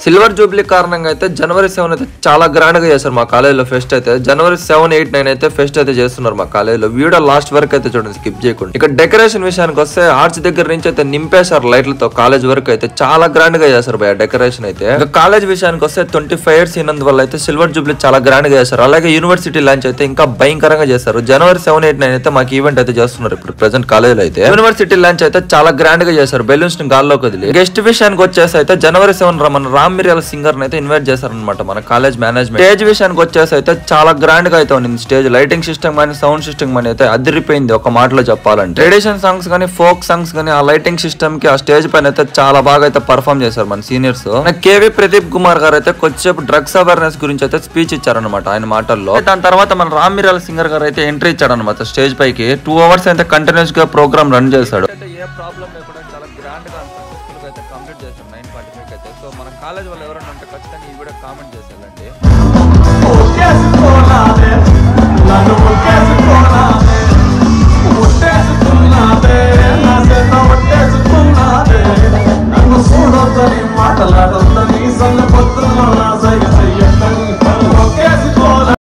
Silver Jubilee కారణంగా అయితే జనవరి 7 అయితే చాలా గ్రాండ్ గా చేస్తారు మా కాలేజీలో ఫెస్ట్ అయితే. జనవరి 7, 8, 9 అయితే ఫెస్ట్ అయితే చేస్తున్నారు మా కాలేజీలో. వీడియో లాస్ట్ వరకు అయితే చూడండి, స్కిప్ చేయకుండా. ఇక డెకరేషన్ విషయానికి వస్తే ఆర్చ్ దగ్గర నుంచి అయితే నింపేశారు లైట్లతో కాలేజ్ వరకు అయితే. చాలా గ్రాండ్ గా చేస్తారు భయ డెకరేషన్ అయితే. ఇక కాలేజ్ విషయానికి వస్తే 25 years అయినందువల్ల అయితే సిల్వర్ జూబ్లీ చాలా గ్రాండ్ గా చేస్తారు. అలాగే యూనివర్సిటీ లాంచ్ అయితే ఇంకా భయంకరంగా చేస్తారు. జనవరి 7, 8, 9 అయితే మాకు ఈవెంట్ అయితే చేస్తున్నారు ఇప్పుడు ప్రెసెంట్ కాలేజ్ లో అయితే. యూనివర్సిటీ లాంచ్ అయితే చాలా గ్రాండ్ గా చేస్తారు, బెలూన్స్ ని గాల్లోకి వదిలి. గెస్ట్ విషయానికి వచ్చేసి అయితే జనవరి 7 మన రామ్ మిరియాల సింగర్ అయితే ఇన్వైట్ చేశారనమాట మన కాలేజ్ మేనేజ్మెంట్. స్టేజ్ విషయానికి వచ్చేసి అయితే చాలా గ్రాండ్ గా అయితే ఉంది స్టేజ్. లైటింగ్ సిస్టమ్ కానీ సౌండ్ సిస్టమ్ కానీ అయితే అదిరిపోయింది ఒక మాటలో చెప్పాలంటే. ట్రెడిషన్ సాంగ్స్ కానీ ఫోక్ సాంగ్స్ కానీ ఆ లైటింగ్ సిస్టమ్ కి ఆ స్టేజ్ పైన అయితే చాలా బాగా అయితే పర్ఫామ్ చేశారు మన సీనియర్స్. కేవీ ప్రదీప్ కుమార్ గారు అయితే కొద్దిసేపు డ్రగ్స్ అవేర్నెస్ గురించి అయితే స్పీచ్ ఇచ్చారనమాట ఆయన మాటల్లో. దాని తర్వాత మన రామ్ మిరియాల సింగర్ గారు అయితే ఎంట్రీ ఇచ్చాడనమాట స్టేజ్ పైకి. 2 hours అయితే కంటిన్యూస్ గా ప్రోగ్రామ్ రన్ చేశాడు. ఏ ప్రాబ్లం లేకుండా చాలా గ్రాండ్ గా సక్సెస్ఫుల్ గా అయితే కంప్లీట్ చేశారు 9:45 అయితే. సో మన కాలేజ్ వాళ్ళు ఎవరైనా ఉంటే ఖచ్చితంగా ఈ వీడియో కామెంట్ చేసేయాలండి. మాట్లాడుతుంది